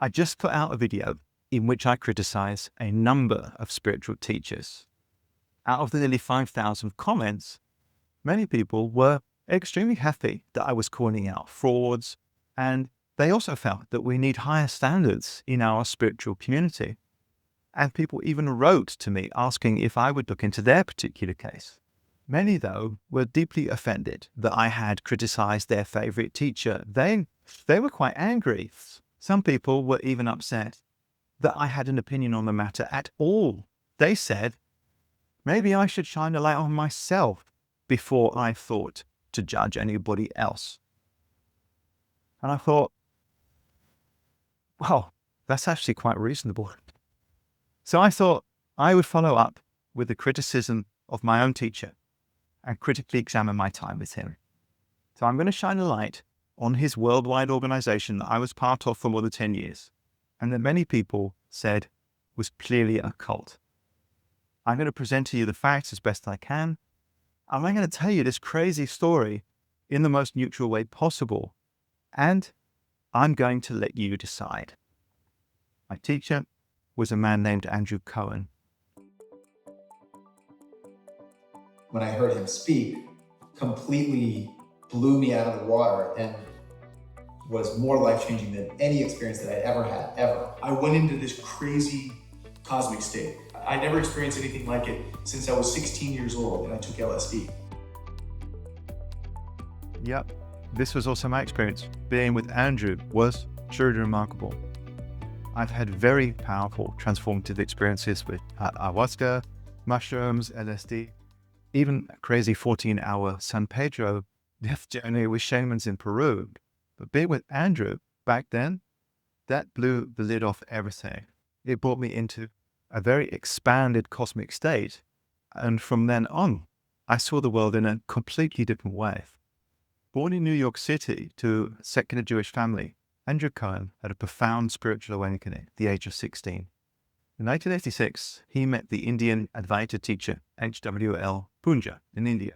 I just put out a video in which I criticize a number of spiritual teachers. Out of the nearly 5,000 comments, many people were extremely happy that I was calling out frauds, and they also felt that we need higher standards in our spiritual community. And people even wrote to me asking if I would look into their particular case. Many, though, were deeply offended that I had criticized their favorite teacher. They were quite angry. Some people were even upset that I had an opinion on the matter at all. They said, maybe I should shine a light on myself before I thought to judge anybody else. And I thought, well, that's actually quite reasonable. So I thought I would follow up with the criticism of my own teacher and critically examine my time with him. So I'm going to shine a light on his worldwide organization that I was part of for more than 10 years, and that many people said was clearly a cult. I'm going to present to you the facts as best I can, and I'm going to tell you this crazy story in the most neutral way possible, and I'm going to let you decide. My teacher was a man named Andrew Cohen. When I heard him speak, completely blew me out of the water and was more life-changing than any experience that I'd ever had, ever. I went into this crazy cosmic state. I never experienced anything like it since I was 16 years old and I took LSD. Yep, this was also my experience. Being with Andrew was truly remarkable. I've had very powerful transformative experiences with ayahuasca, mushrooms, LSD, even a crazy 14-hour San Pedro death journey with shamans in Peru. But being with Andrew back then, that blew the lid off everything. It brought me into a very expanded cosmic state. And from then on, I saw the world in a completely different way. Born in New York City to a secular Jewish family, Andrew Cohen had a profound spiritual awakening at the age of 16. In 1986, he met the Indian Advaita teacher H.W.L. Punja in India,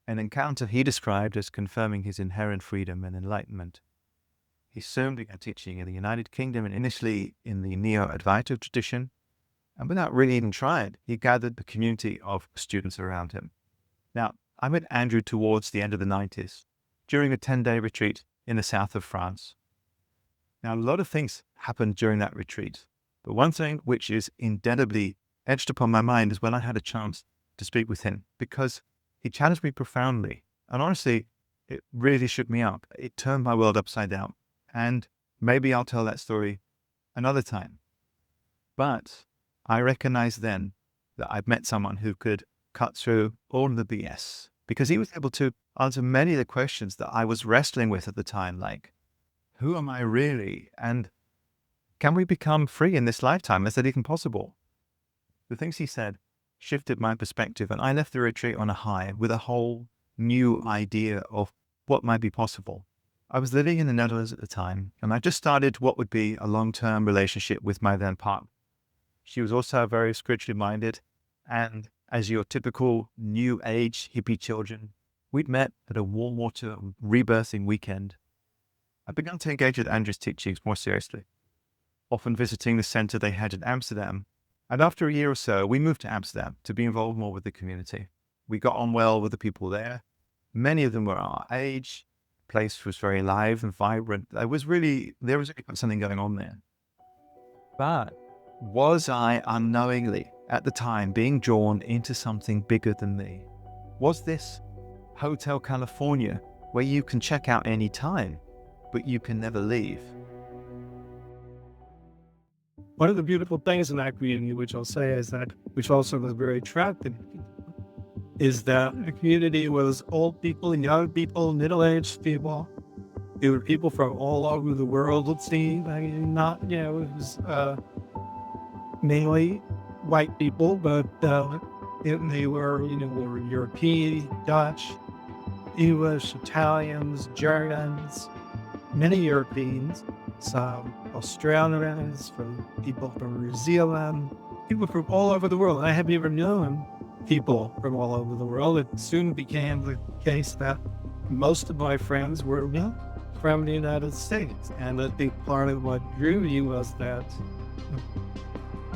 an encounter he described as confirming his inherent freedom and enlightenment. He soon began teaching in the United Kingdom and initially in the Neo-Advaita tradition, and without really even trying, he gathered a community of students around him. Now, I met Andrew towards the end of the 90s, during a 10-day retreat in the south of France. Now, a lot of things happened during that retreat, but one thing which is indelibly etched upon my mind is when I had a chance to speak with him, because he challenged me profoundly. And honestly, it really shook me up. It turned my world upside down. And maybe I'll tell that story another time. But I recognized then that I'd met someone who could cut through all of the BS, because he was able to answer many of the questions that I was wrestling with at the time, like, who am I really? And can we become free in this lifetime? Is that even possible? The things he said shifted my perspective, and I left the retreat on a high with a whole new idea of what might be possible. I was living in the Netherlands at the time, and I just started what would be a long-term relationship with my then partner. She was also very spiritually minded, and as your typical new age hippie children, we'd met at a warm water rebirthing weekend. I began to engage with Andrew's teachings more seriously, often visiting the center they had in Amsterdam. And after a year or so, we moved to Amsterdam to be involved more with the community. We got on well with the people there. Many of them were our age. The place was very alive and vibrant. There was really something going on there. But was I unknowingly, at the time, being drawn into something bigger than me? Was this Hotel California, where you can check out any time, but you can never leave? One of the beautiful things in that community, which I'll say is that, which also was very attractive, is that the community was old people, young people, middle-aged people. There were people from all over the world. Let's see, it was mainly white people, but they were, were European, Dutch, English, Italians, Germans, many Europeans, some Australians, people from New Zealand, people from all over the world. I have even known people from all over the world. It soon became the case that most of my friends were from the United States. And I think part of what drew me was that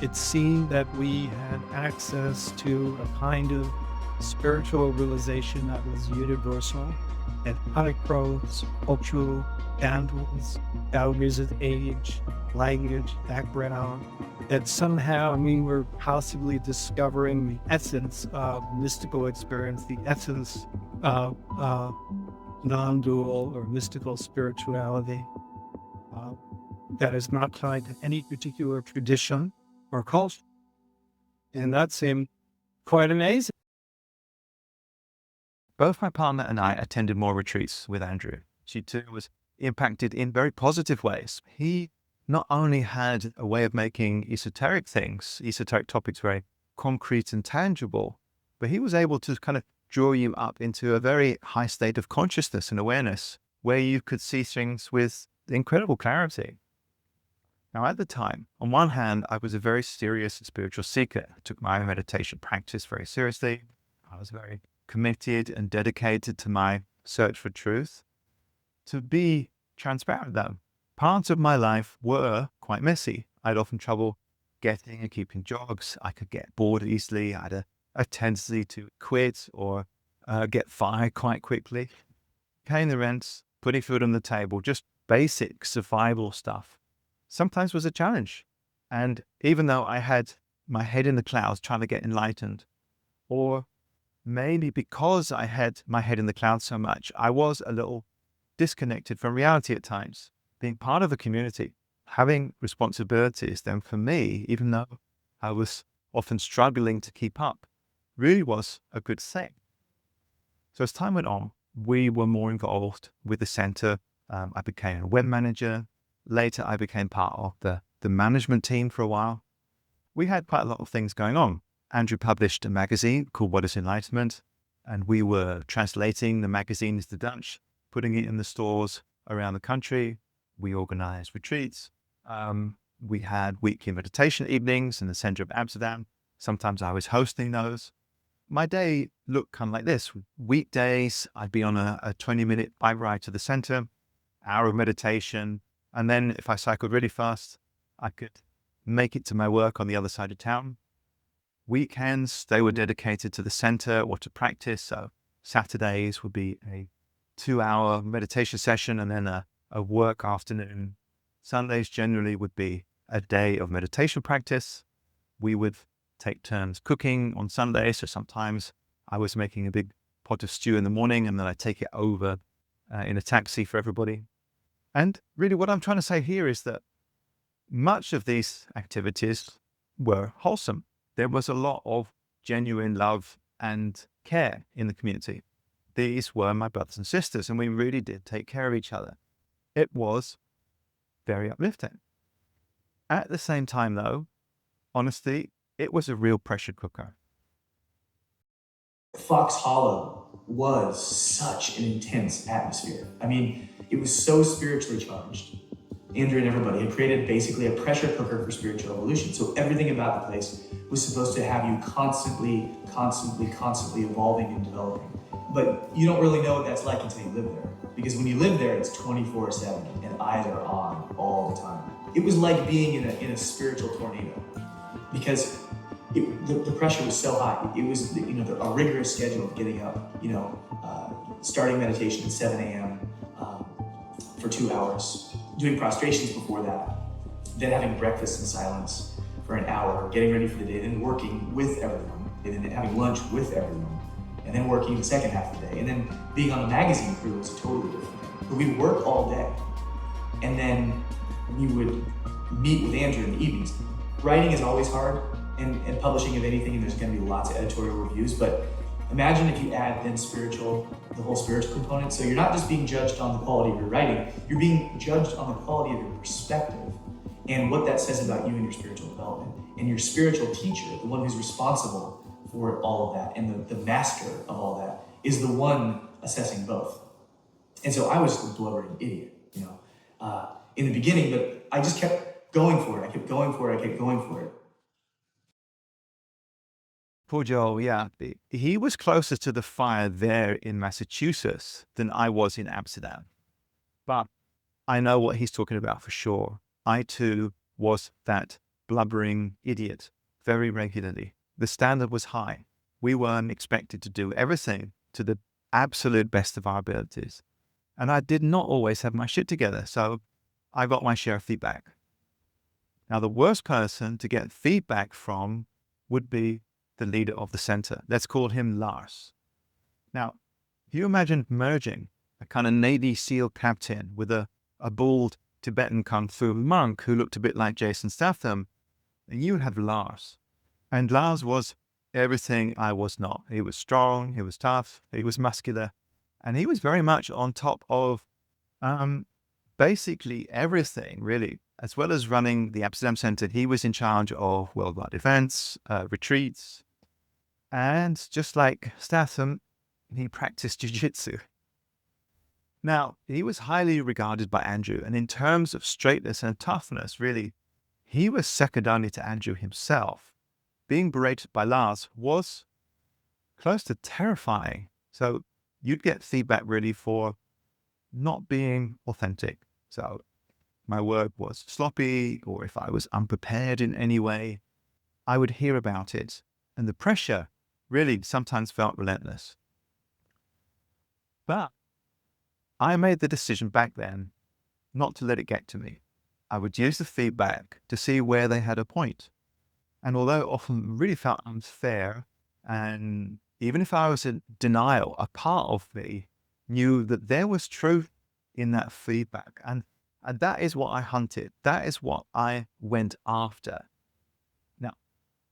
it seemed that we had access to a kind of spiritual realization that was universal and uncrossed cultural boundaries, boundaries of age, language, background, that somehow we were possibly discovering the essence of mystical experience, the essence of non-dual or mystical spirituality that is not tied to any particular tradition or culture. And that seemed quite amazing. Both my partner and I attended more retreats with Andrew. She too was impacted in very positive ways. He not only had a way of making esoteric topics very concrete and tangible, but he was able to kind of draw you up into a very high state of consciousness and awareness where you could see things with incredible clarity. Now, at the time, on one hand, I was a very serious spiritual seeker. I took my meditation practice very seriously. I was very committed and dedicated to my search for truth. To be transparent, though, parts of my life were quite messy. I had often trouble getting and keeping jobs. I could get bored easily. I had a tendency to quit or get fired quite quickly. Paying the rent, putting food on the table, just basic survival stuff, sometimes was a challenge. And even though I had my head in the clouds trying to get enlightened, or maybe because I had my head in the clouds so much, I was a little disconnected from reality at times. Being part of a community, having responsibilities, then for me, even though I was often struggling to keep up, really was a good thing. So as time went on, we were more involved with the center. I became a web manager. Later, I became part of the management team for a while. We had quite a lot of things going on. Andrew published a magazine called What is Enlightenment, and we were translating the magazine into Dutch, putting it in the stores around the country. We organized retreats. We had weekly meditation evenings in the center of Amsterdam. Sometimes I was hosting those. My day looked kind of like this. Weekdays, I'd be on a 20-minute bike ride to the center, hour of meditation, and then if I cycled really fast, I could make it to my work on the other side of town. Weekends, they were dedicated to the center or to practice. So Saturdays would be a 2-hour meditation session and then a work afternoon. Sundays generally would be a day of meditation practice. We would take turns cooking on Sunday. So sometimes I was making a big pot of stew in the morning and then I'd take it over in a taxi for everybody. And really what I'm trying to say here is that much of these activities were wholesome. There was a lot of genuine love and care in the community. These were my brothers and sisters, and we really did take care of each other. It was very uplifting. At the same time, though, honestly, it was a real pressure cooker. Foxhollow was such an intense atmosphere. I mean, it was so spiritually charged. Andrew and everybody had created basically a pressure cooker for spiritual evolution. So everything about the place was supposed to have you constantly evolving and developing. But you don't really know what that's like until you live there. Because when you live there, it's 24/7 and eyes are on all the time. It was like being in a spiritual tornado because the pressure was so high. It was a rigorous schedule of getting up, starting meditation at 7 a.m. For 2 hours, doing prostrations before that, then having breakfast in silence for an hour, getting ready for the day, then working with everyone, and then having lunch with everyone, and then working the second half of the day, and then being on the magazine crew was a totally different thing. But we'd work all day, and then we would meet with Andrew in the evenings. Writing is always hard, and publishing of anything, and there's going to be lots of editorial reviews, but imagine if you add then the whole spiritual component. So you're not just being judged on the quality of your writing, you're being judged on the quality of your perspective and what that says about you and your spiritual development. And your spiritual teacher, the one who's responsible for all of that and the master of all that, is the one assessing both. And so I was a blubbering idiot, in the beginning, but I just kept going for it. I kept going for it. Poor Joel, yeah. He was closer to the fire there in Massachusetts than I was in Amsterdam. But I know what he's talking about for sure. I too was that blubbering idiot very regularly. The standard was high. We weren't expected to do everything to the absolute best of our abilities. And I did not always have my shit together, so I got my share of feedback. Now, the worst person to get feedback from would be the leader of the center. Let's call him Lars. Now, if you imagine merging a kind of Navy SEAL captain with a bald Tibetan Kung Fu monk who looked a bit like Jason Statham, then you would have Lars. And Lars was everything I was not. He was strong, he was tough, he was muscular, and he was very much on top of basically everything, really. As well as running the Amsterdam Center, he was in charge of worldwide events, retreats, and just like Statham, he practiced jiu-jitsu. Now, he was highly regarded by Andrew, and in terms of straightness and toughness, really, he was second only to Andrew himself. Being berated by Lars was close to terrifying. So you'd get feedback really for not being authentic. So my work was sloppy, or if I was unprepared in any way, I would hear about it. And the pressure really sometimes felt relentless. But I made the decision back then not to let it get to me. I would use the feedback to see where they had a point. And although it often really felt unfair, and even if I was in denial, a part of me knew that there was truth in that feedback. And that is what I hunted. That is what I went after. Now,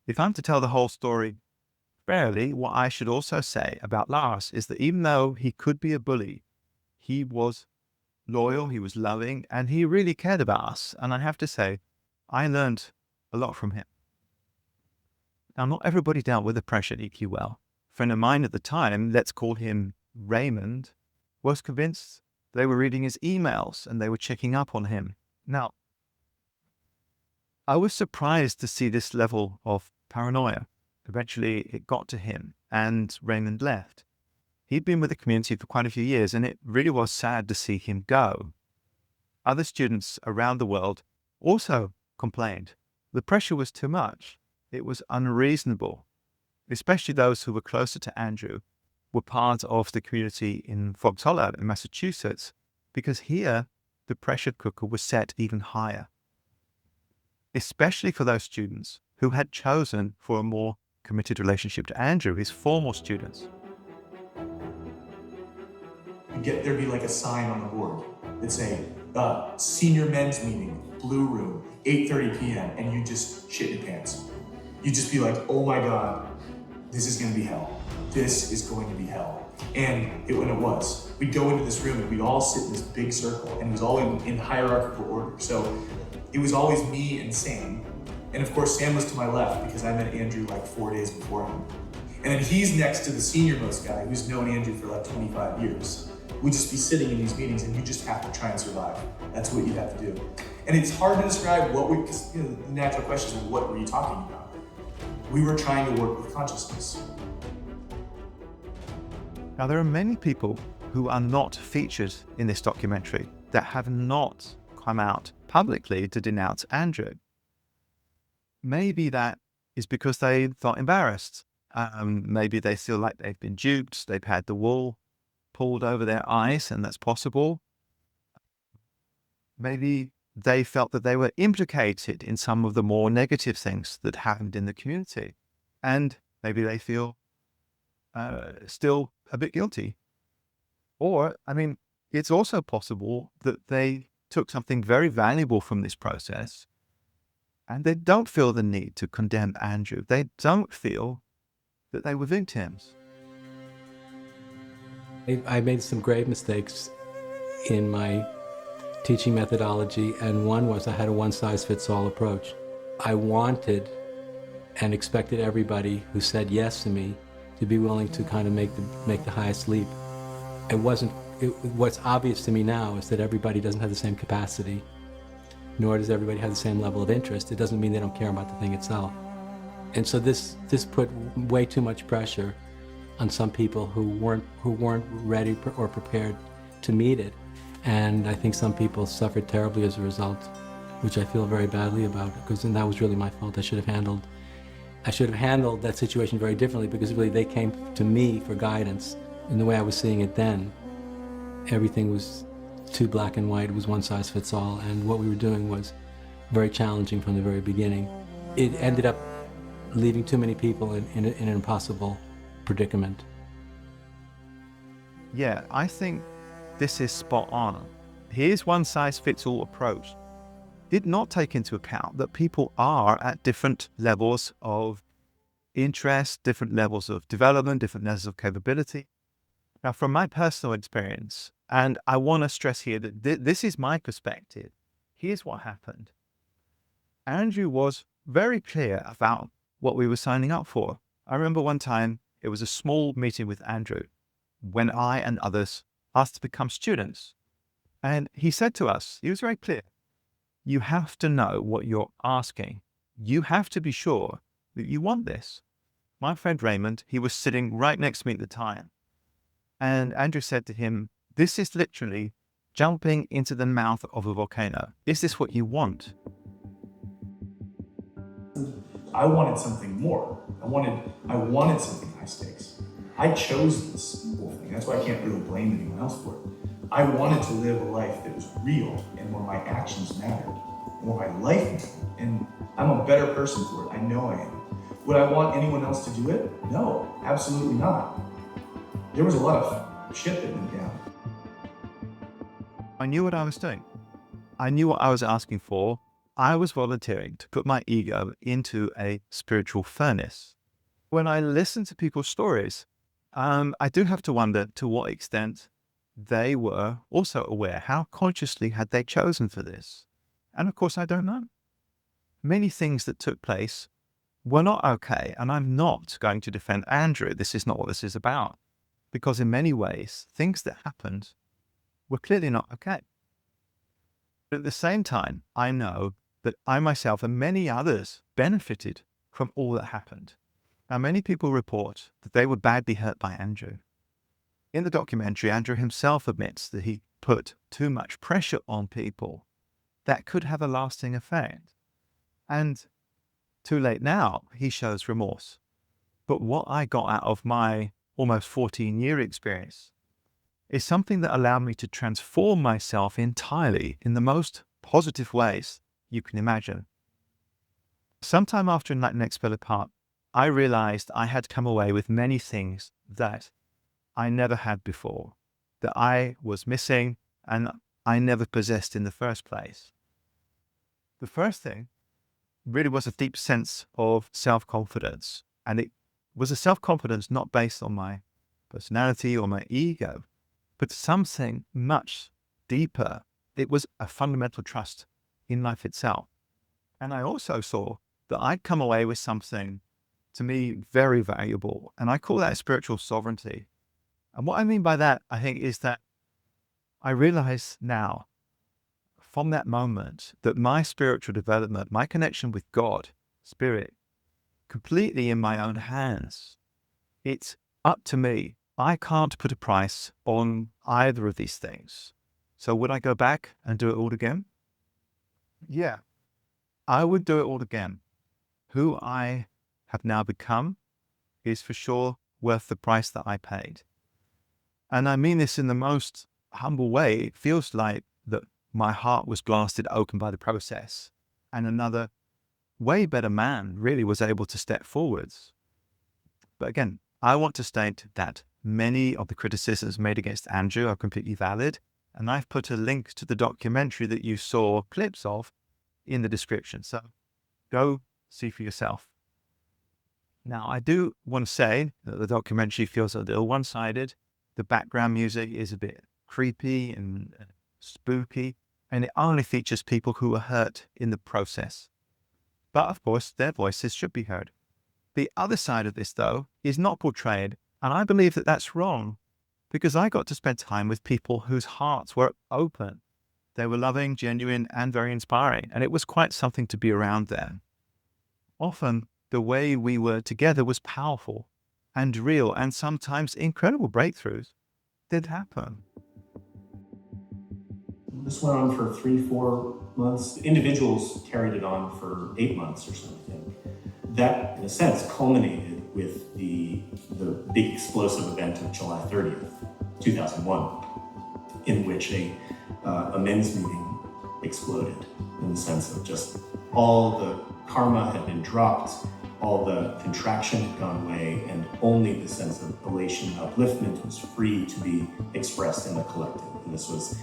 if I'm to tell the whole story fairly, what I should also say about Lars is that even though he could be a bully, he was loyal, he was loving, and he really cared about us. And I have to say, I learned a lot from him. Now, not everybody dealt with the pressure at EQ well. A friend of mine at the time, let's call him Raymond, was convinced they were reading his emails and they were checking up on him. Now, I was surprised to see this level of paranoia. Eventually, it got to him and Raymond left. He'd been with the community for quite a few years, and it really was sad to see him go. Other students around the world also complained. The pressure was too much. It was unreasonable, especially those who were closer to Andrew, were part of the community in Foxhollow in Massachusetts, because here the pressure cooker was set even higher, especially for those students who had chosen for a more committed relationship to Andrew, his former students. There'd be like a sign on the board that say, senior men's meeting, blue room, 8:30 p.m. And you just shit your pants. You'd just be like, oh my God, this is gonna be hell. This is going to be hell. And when it was, we'd go into this room and we'd all sit in this big circle, and it was all in hierarchical order. So it was always me and Sam. And of course, Sam was to my left because I met Andrew like 4 days before him. And then he's next to the senior most guy who's known Andrew for like 25 years. We'd just be sitting in these meetings and you just have to try and survive. That's what you have to do. And it's hard to describe because the natural question is, what were you talking about? We were trying to work with consciousness. Now, there are many people who are not featured in this documentary that have not come out publicly to denounce Andrew. Maybe that is because they felt embarrassed. Maybe they feel like they've been duped, they've had the wool pulled over their eyes, and that's possible. Maybe they felt that they were implicated in some of the more negative things that happened in the community. And maybe they feel still a bit guilty. Or, it's also possible that they took something very valuable from this process and they don't feel the need to condemn Andrew. They don't feel that they were victims. I made some grave mistakes in my teaching methodology, and one was I had a one-size-fits-all approach. I wanted and expected everybody who said yes to me to be willing to kind of make the highest leap. What's obvious to me now is that everybody doesn't have the same capacity, nor does everybody have the same level of interest. It doesn't mean they don't care about the thing itself. And so this put way too much pressure on some people who weren't ready or prepared to meet it. And I think some people suffered terribly as a result, which I feel very badly about, because then that was really my fault. I should have handled that situation very differently, because really they came to me for guidance. In the way I was seeing it then, everything was too black and white. It was one size fits all, and what we were doing was very challenging from the very beginning. It ended up leaving too many people in an impossible predicament. Yeah, I think this is spot on. His one-size-fits-all approach did not take into account that people are at different levels of interest, different levels of development, different levels of capability. Now, from my personal experience, and I want to stress here that this is my perspective, here's what happened. Andrew was very clear about what we were signing up for. I remember one time, it was a small meeting with Andrew when I and others asked to become students. And he said to us, he was very clear, you have to know what you're asking. You have to be sure that you want this. My friend Raymond, he was sitting right next to me at the time. And Andrew said to him, this is literally jumping into the mouth of a volcano. Is this what you want? I wanted something more. I wanted something high stakes. I chose this whole thing. That's why I can't really blame anyone else for it. I wanted to live a life that was real and where my actions mattered, and where my life mattered. And I'm a better person for it. I know I am. Would I want anyone else to do it? No, absolutely not. There was a lot of shit that went down. I knew what I was doing. I knew what I was asking for. I was volunteering to put my ego into a spiritual furnace. When I listen to people's stories, I do have to wonder to what extent they were also aware. How consciously had they chosen for this? And of course, I don't know. Many things that took place were not okay. And I'm not going to defend Andrew. This is not what this is about. Because in many ways, things that happened were clearly not okay. But at the same time, I know that I myself and many others benefited from all that happened. Now, many people report that they were badly hurt by Andrew. In the documentary, Andrew himself admits that he put too much pressure on people that could have a lasting effect. And too late now, he shows remorse. But what I got out of my almost 14-year experience is something that allowed me to transform myself entirely in the most positive ways you can imagine. Sometime after Enlightenment fell apart, I realized I had come away with many things that I never had before, that I was missing and I never possessed in the first place. The first thing really was a deep sense of self-confidence. And it was a self-confidence not based on my personality or my ego, but something much deeper. It was a fundamental trust in life itself. And I also saw that I'd come away with something, to me, very valuable. And I call that spiritual sovereignty. And what I mean by that, I think, is that I realize now, from that moment, that my spiritual development, my connection with God, Spirit, completely in my own hands. It's up to me. I can't put a price on either of these things. So would I go back and do it all again? Yeah, I would do it all again. Who I have now become is for sure worth the price that I paid. And I mean this in the most humble way. It feels like that my heart was blasted open by the process, and another way better man really was able to step forwards. But again, I want to state that many of the criticisms made against Andrew are completely valid, and I've put a link to the documentary that you saw clips of in the description. So go see for yourself. Now, I do want to say that the documentary feels a little one-sided. The background music is a bit creepy and spooky, and it only features people who were hurt in the process. But of course, their voices should be heard. The other side of this, though, is not portrayed, and I believe that that's wrong, because I got to spend time with people whose hearts were open. They were loving, genuine, and very inspiring, and it was quite something to be around there. Often, the way we were together was powerful and real, and sometimes incredible breakthroughs did happen. This went on for 3-4 months. Individuals carried it on for 8 months or something. That, in a sense, culminated with the big explosive event of July 30th, 2001, in which a men's meeting exploded, in the sense of just all the karma had been dropped, all the contraction had gone away, and only the sense of elation and upliftment was free to be expressed in the collective. And this was,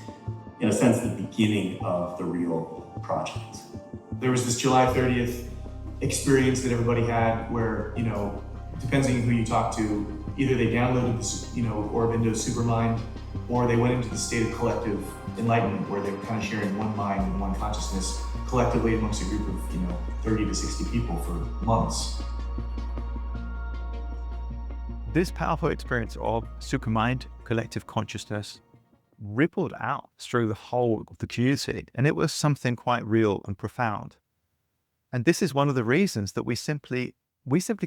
in a sense, the beginning of the real project. There was this July 30th experience that everybody had where, depends on who you talk to, either they downloaded this, Aurobindo's Supermind, or they went into the state of collective enlightenment where they were kind of sharing one mind and one consciousness collectively amongst a group of, 30 to 60 people for months. This powerful experience of Supermind, collective consciousness, rippled out through the whole of the community, and it was something quite real and profound. And this is one of the reasons that we simply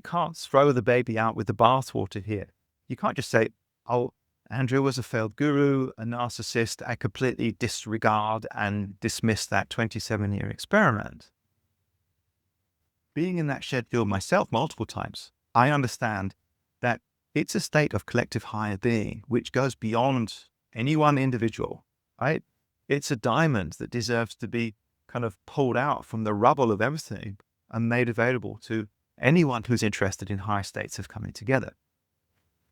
can't throw the baby out with the bathwater here. You can't just say, oh, Andrew was a failed guru, a narcissist, and completely disregard and dismiss that 27-year experiment. Being in that shared field myself multiple times, I understand that it's a state of collective higher being, which goes beyond any one individual, right? It's a diamond that deserves to be kind of pulled out from the rubble of everything and made available to anyone who's interested in higher states of coming together.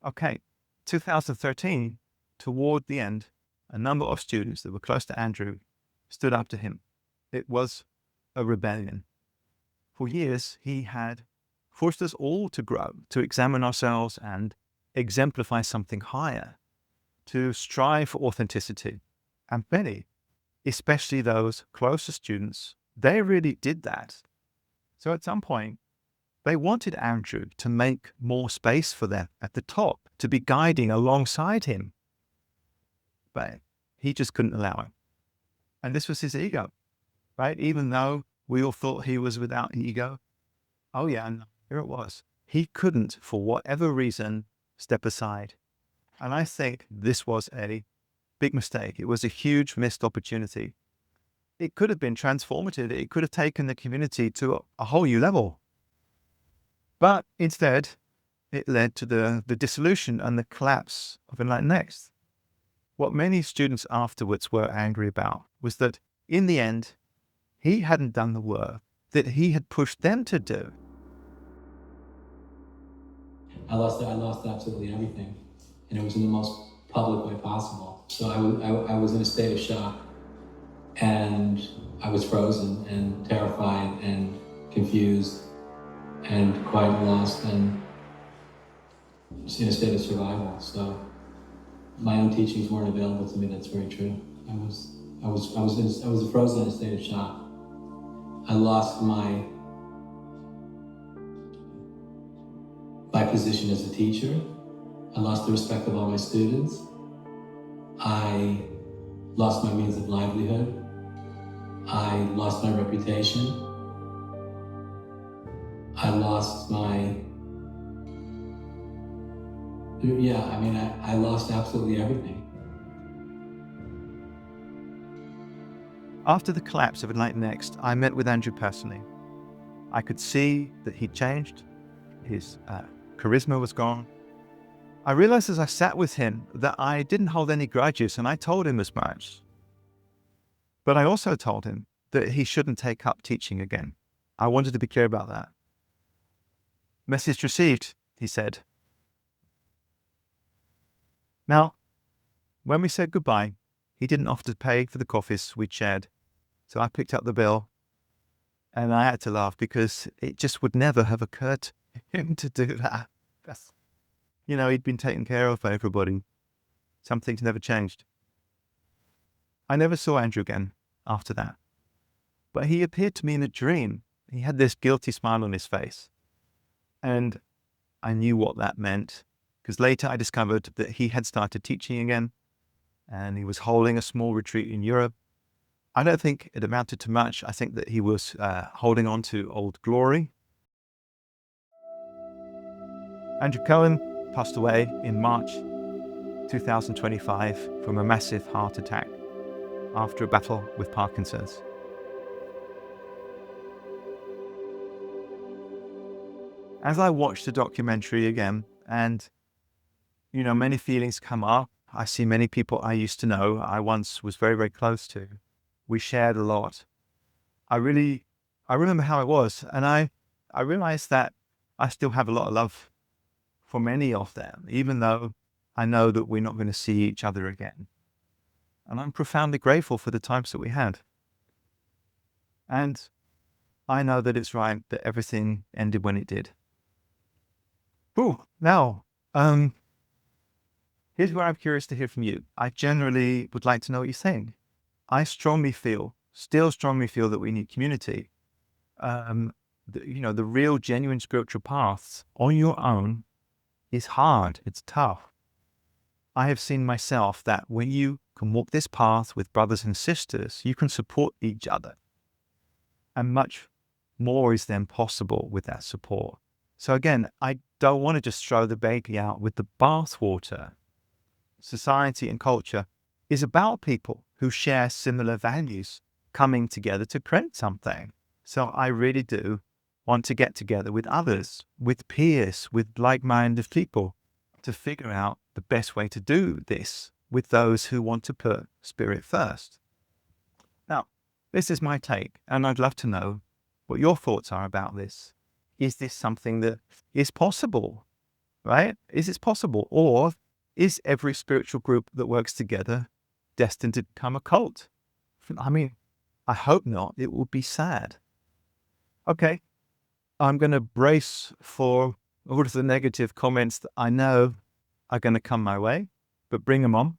Okay, 2013, toward the end, a number of students that were close to Andrew stood up to him. It was a rebellion. For years, he had forced us all to grow, to examine ourselves and exemplify something higher, to strive for authenticity. And many, especially those closest students, they really did that. So at some point, they wanted Andrew to make more space for them at the top, to be guiding alongside him. But he just couldn't allow it. And this was his ego, right? Even though we all thought he was without ego. Oh yeah, and here it was. He couldn't, for whatever reason, step aside. And I think this was a big mistake. It was a huge missed opportunity. It could have been transformative. It could have taken the community to a whole new level. But instead, it led to the dissolution and the collapse of Enlightenment. What many students afterwards were angry about was that, in the end, he hadn't done the work that he had pushed them to do. I lost absolutely everything, and it was in the most public way possible. So I was in a state of shock, and I was frozen and terrified and confused and quite lost and just in a state of survival. So my own teachings weren't available to me. That's very true. I was frozen in a state of shock. I lost my position as a teacher. I lost the respect of all my students. I lost my means of livelihood. I lost my reputation. I lost my, I lost absolutely everything. After the collapse of Enlightenment, I met with Andrew personally. I could see that he'd changed. His charisma was gone. I realized as I sat with him that I didn't hold any grudges, and I told him as much. But I also told him that he shouldn't take up teaching again. I wanted to be clear about that. Message received, he said. Now, when we said goodbye, he didn't offer to pay for the coffees we'd shared. So I picked up the bill, and I had to laugh because it just would never have occurred to him to do that. He'd been taken care of by everybody. Some things never changed. I never saw Andrew again after that. But he appeared to me in a dream. He had this guilty smile on his face. And I knew what that meant, because later I discovered that he had started teaching again, and he was holding a small retreat in Europe. I don't think it amounted to much. I think that he was holding on to old glory. Andrew Cohen passed away in March 2025 from a massive heart attack after a battle with Parkinson's. As I watched the documentary again, and many feelings come up. I see many people I used to know, I once was very, very close to. We shared a lot. I remember how it was, and I realized that I still have a lot of love for many of them, even though I know that we're not going to see each other again. And I'm profoundly grateful for the times that we had. And I know that it's right that everything ended when it did. Now, here's where I'm curious to hear from you. I generally would like to know what you think. I still strongly feel that we need community. The real genuine spiritual paths on your own is hard. It's tough. I have seen myself that when you can walk this path with brothers and sisters, you can support each other. And much more is then possible with that support. So again, I don't want to just throw the baby out with the bathwater. Society and culture is about people who share similar values coming together to create something. So I really do want to get together with others, with peers, with like-minded people to figure out the best way to do this with those who want to put spirit first. Now, this is my take, and I'd love to know what your thoughts are about this. Is this something that is possible, right? Is this possible? Or is every spiritual group that works together destined to become a cult? I mean, I hope not. It would be sad. Okay, I'm going to brace for all of the negative comments that I know are going to come my way, but bring them on.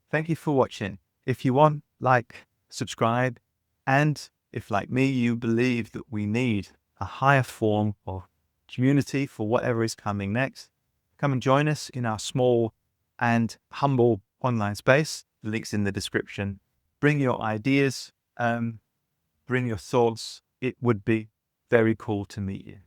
Thank you for watching. If you want, like, subscribe, and if, like me, you believe that we need a higher form of community for whatever is coming next, come and join us in our small and humble online space. The link's in the description. Bring your ideas, bring your thoughts. It would be very cool to meet you.